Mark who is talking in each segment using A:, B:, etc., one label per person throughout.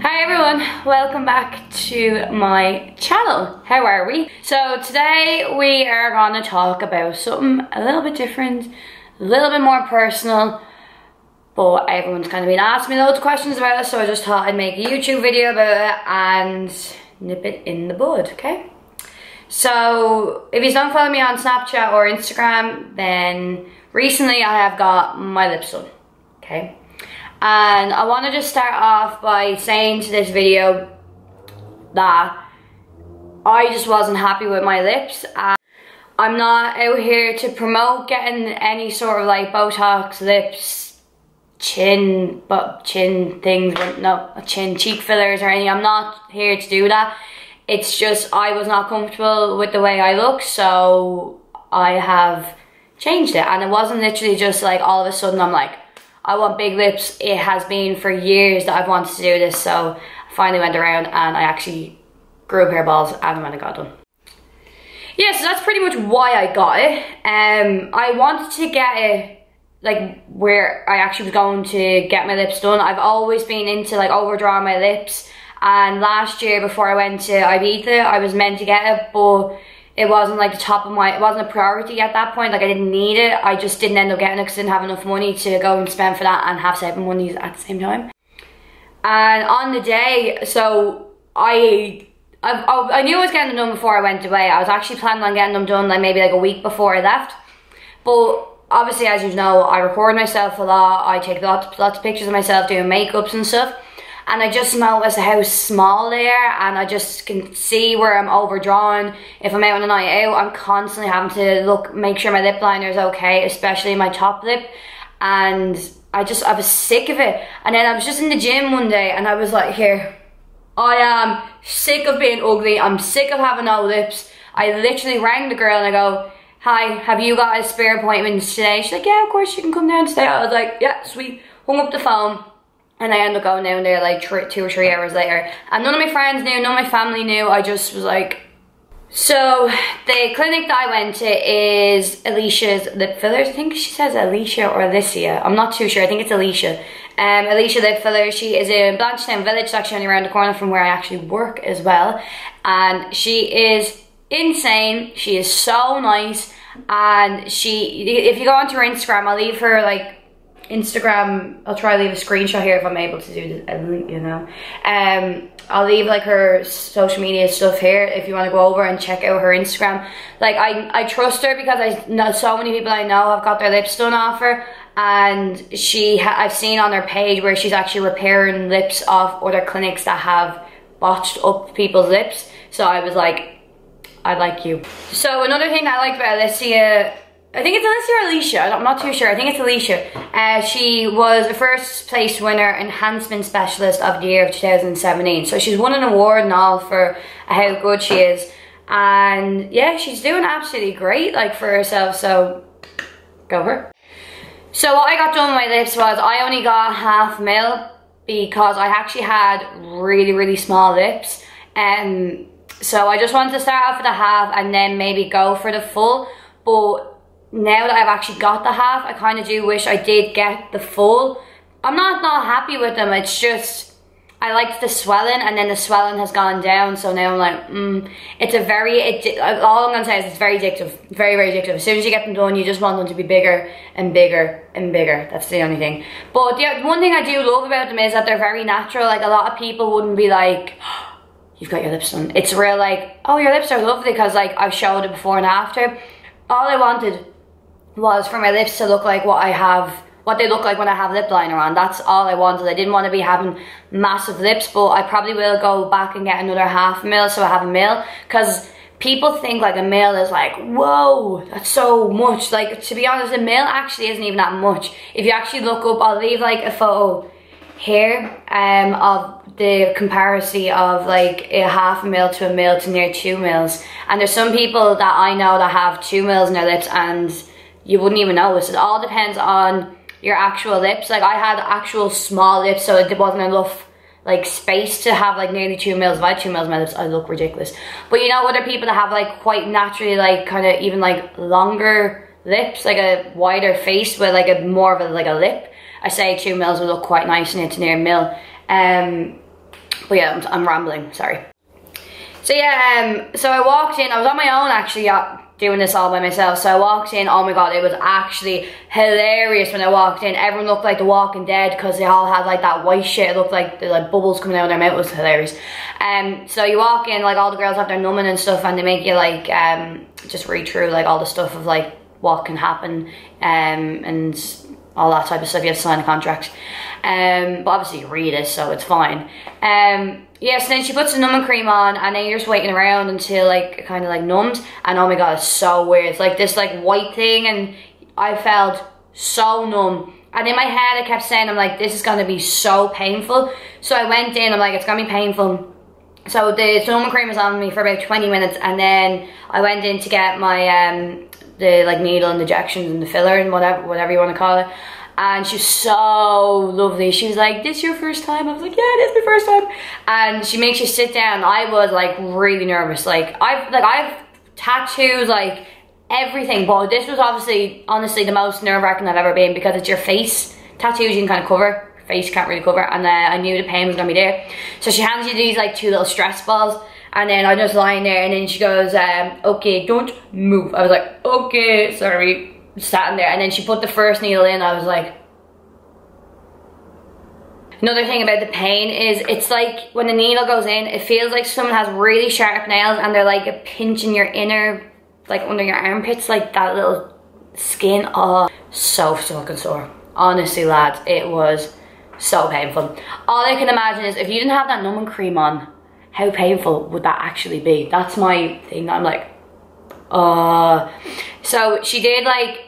A: Hi everyone, welcome back to my channel. How are we? So today we are going to talk about something a little bit different, a little bit more personal, but everyone's kind of been asking me loads of questions about it, so I just thought I'd make a YouTube video about it and nip it in the bud, okay? So if you don't follow me on Snapchat or Instagram, then recently I have got my lips done, okay? And I want to just start off by saying to this video that I just wasn't happy with my lips. I'm not out here to promote getting any sort of like Botox, lips, chin things, cheek fillers or anything. I'm not here to do that. It's just I was not comfortable with the way I look, so I have changed it. And it wasn't literally just like all of a sudden I'm like, I want big lips. It has been for years that I've wanted to do this, so I finally went around and I actually grew a pair of balls and when I got done. Yeah, so that's pretty much why I got it. I wanted to get it like where I actually was going to get my lips done. I've always been into like overdrawing my lips, and last year before I went to Ibiza I was meant to get it, but it wasn't like the top of my, it wasn't a priority at that point. Like I didn't need it. I just didn't end up getting it because I didn't have enough money to go and spend for that and have 7 monies at the same time. And on the day, so I knew I was getting them done before I went away. I was actually planning on getting them done like maybe like a week before I left. But obviously, as you know, I record myself a lot. I take lots of pictures of myself doing makeups and stuff. And I just noticed how small they are, and I just can see where I'm overdrawn. If I'm out on a night out, I'm constantly having to make sure my lip liner is okay, especially my top lip. And I was sick of it. And then I was just in the gym one day and I was like, here, I am sick of being ugly. I'm sick of having no lips. I literally rang the girl and I go, hi, have you got a spare appointment today? She's like, yeah, of course you can come down today. I was like, yeah, sweet. Hung up the phone. And I ended up going down there like 2 or 3 hours later. And none of my friends knew, none of my family knew. I just was like... So, the clinic that I went to is Alicia's Lip Fillers. I think she says Alicia or Alicia. I'm not too sure. I think it's Alicia. Alicia Lip Fillers. She is in Blanchetown Village. It's actually only around the corner from where I actually work as well. And she is insane. She is so nice. And if you go onto her Instagram, I'll leave her like... Instagram, I'll try to leave a screenshot here if I'm able to do this, you know. I'll leave like her social media stuff here if you want to go over and check out her Instagram. Like I trust her because I know so many people I know have got their lips done off her, and I've seen on her page where she's actually repairing lips off other clinics that have botched up people's lips. So I was like, I'd like you. So another thing I liked about Alicia, I think it's Alicia or Alicia, I'm not too sure, I think it's Alicia. She was a first place winner Enhancement Specialist of the Year of 2017. So she's won an award and all for how good she is. And yeah, she's doing absolutely great like for herself, so go her. So what I got done with my lips was I only got half mil because I actually had really small lips. So I just wanted to start off with a half and then maybe go for the full. But now that I've actually got the half, I kind of do wish I did get the full. I'm not happy with them, it's just, I liked the swelling and then the swelling has gone down, so now I'm like, it's a all I'm going to say is it's very addictive, very addictive. As soon as you get them done, you just want them to be bigger and bigger and bigger, that's the only thing. But the one thing I do love about them is that they're very natural. Like a lot of people wouldn't be like, oh, you've got your lips done. It's real like, oh, your lips are lovely, because like I've showed it before and after. All I wanted was for my lips to look like what they look like when I have lip liner on. That's all I wanted. I didn't want to be having massive lips, but I probably will go back and get another half mil so I have a mil, because people think like a mil is like, whoa, that's so much. Like, to be honest, a mil actually isn't even that much. If you actually look up, I'll leave like a photo here of the comparison of like a half a mil to a mil to near 2 mils. And there's some people that I know that have 2 mils in their lips and you wouldn't even notice. It all depends on your actual lips. Like I had actual small lips, so it wasn't enough like space to have like nearly 2 mils. If I had 2 mils in my lips, I look ridiculous. But you know, other people that have like quite naturally like kind of even like longer lips, like a wider face with like a more of a like a lip, I say 2 mils will look quite nice in it to near a mil. But yeah, I'm rambling, sorry. So yeah, so I walked in, I was on my own actually, doing this all by myself. So I walked in, oh my god, it was actually hilarious when I walked in. Everyone looked like The Walking Dead because they all had like that white shit. It looked like the like bubbles coming out of their mouth. It was hilarious. So you walk in, like all the girls have their numbing and stuff, and they make you like just read through like all the stuff of like what can happen and all that type of stuff. You have to sign a contract. But obviously you read it, so it's fine. Yeah, so then she puts the numbing cream on, and then you're just waiting around until like it kind of like numbs, and oh my god, it's so weird. It's like this like white thing, and I felt so numb. And in my head I kept saying, I'm like, this is gonna be so painful. So I went in, I'm like, it's gonna be painful. So the numbing cream was on me for about 20 minutes, and then I went in to get my the like needle and the injections and the filler and whatever you want to call it. And she was so lovely. She was like, this your first time? I was like, yeah, it is my first time. And she makes you sit down. I was like really nervous. Like I've tattoos, like everything, but this was honestly the most nerve-wracking I've ever been, because it's your face. Tattoos you can kind of cover, your face you can't really cover, and I knew the pain was gonna be there. So she hands you these like 2 little stress balls, and then I'm just lying there, and then she goes, okay, don't move. I was like, okay, sorry. Sat in there, and then she put the first needle in. I was like, another thing about the pain is it's like when the needle goes in, it feels like someone has really sharp nails and they're like pinching your inner, like under your armpits, like that little skin. Oh, so fucking sore. Honestly lads, it was so painful. All I can imagine is if you didn't have that numbing cream on, how painful would that actually be? That's my thing. I'm like, so she did like,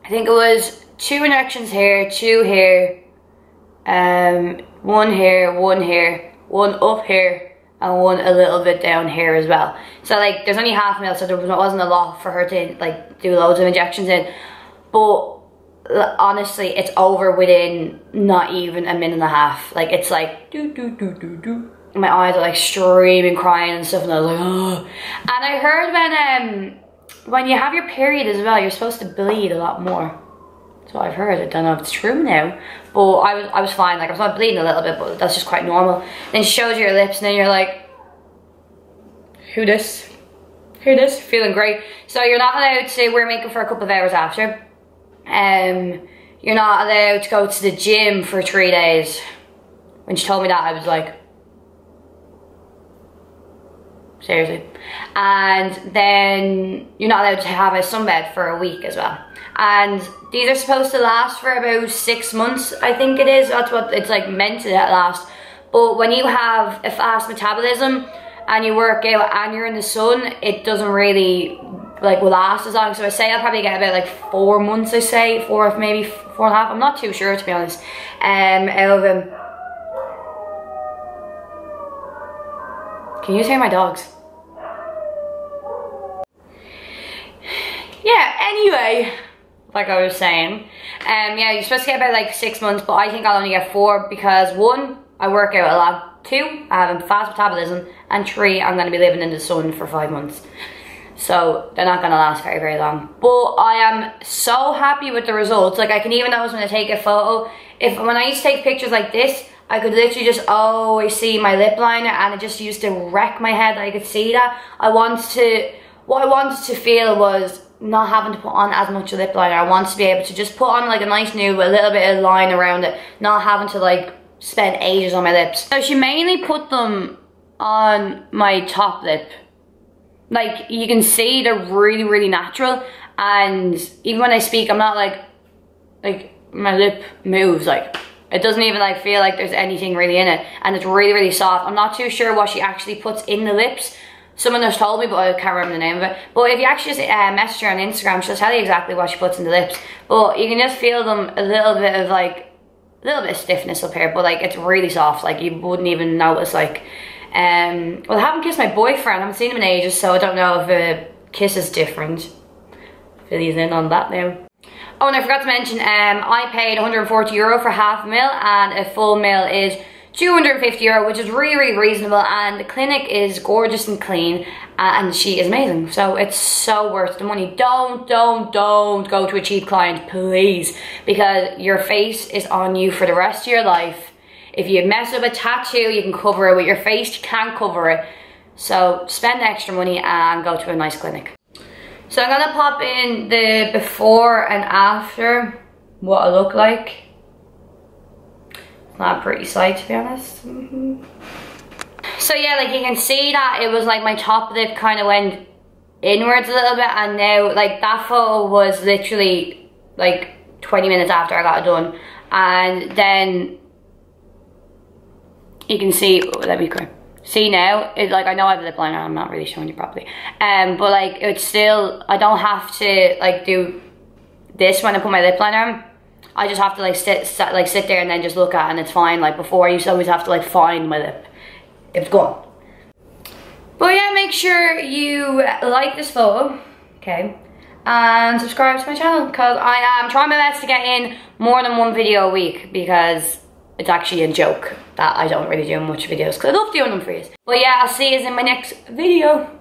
A: I think it was 2 injections here, 2 here, 1 here, 1 here, 1 up here, and 1 a little bit down here as well. So like there's only half a mil, so there wasn't a lot for her to like do loads of injections in. But honestly, it's over within not even a minute and a half. Like it's like do do do do do. My eyes are like streaming, crying and stuff, and I was like, oh. And I heard when you have your period as well, you're supposed to bleed a lot more. So I've heard. I don't know if it's true now, but I was fine. Like I was not bleeding a little bit, but that's just quite normal. Then she shows you your lips, and then you're like, who this? Who this? Feeling great. So you're not allowed to wear makeup for a couple of hours after. You're not allowed to go to the gym for 3 days. When she told me that, I was like, seriously. And then you're not allowed to have a sunbed for a week as well. And these are supposed to last for about 6 months, I think it is. That's what it's like meant to last. But when you have a fast metabolism and you work out and you're in the sun, it doesn't really like will last as long. So I say I'll probably get about like 4 months, I say, 4, maybe 4.5. I'm not too sure, to be honest, out of them. Can you hear my dogs? Yeah, anyway, like I was saying, yeah, you're supposed to get about like 6 months, but I think I'll only get 4 because 1, I work out a lot, 2, I have a fast metabolism, and 3, I'm gonna be living in the sun for 5 months. So they're not gonna last very, very long. But I am so happy with the results. Like I can even notice when I take a photo, when I used to take pictures like this, I could literally just always see my lip liner, and it just used to wreck my head. I could see that. What I wanted to feel was not having to put on as much lip liner. I wanted to be able to just put on like a nice nude with a little bit of line around it, not having to like spend ages on my lips. So she mainly put them on my top lip. Like you can see they're really, really natural, and even when I speak, I'm not like my lip moves, like it doesn't even like feel like there's anything really in it, and it's really, really soft. I'm not too sure what she actually puts in the lips. Someone has told me, but I can't remember the name of it. But if you actually just message her on Instagram, she'll tell you exactly what she puts in the lips. But you can just feel them a little bit of like, a little bit of stiffness up here, but like it's really soft. Like you wouldn't even notice. Like, well, I haven't kissed my boyfriend. I haven't seen him in ages, so I don't know if a kiss is different. Fill you in on that now. Oh, and I forgot to mention, I paid €140 for half a mil, and a full mil is €250, which is really, really reasonable, and the clinic is gorgeous and clean, and she is amazing, so it's so worth the money. Don't go to a cheap client, please, because your face is on you for the rest of your life If you mess up a tattoo, you can cover it. With your face, you can't cover it. So spend extra money and go to a nice clinic. So I'm gonna pop in the before and after, what I look like. It's not a pretty sight, to be honest. So yeah, like you can see that it was like my top lip kind of went inwards a little bit, and now like that photo was literally like 20 minutes after I got it done. And then you can see, oh, let me go. See now, it's like, I know I have a lip liner, I'm not really showing you properly. But like, it's still, I don't have to like do this when I put my lip liner on. I just have to like sit there and then just look at it, and it's fine. Like before, I used to always have to like find my lip. It's gone. But yeah, make sure you like this photo, okay? And subscribe to my channel, because I am trying my best to get in more than one video a week, because it's actually a joke that I don't really do much videos, because I love doing them for you. But yeah, I'll see you in my next video.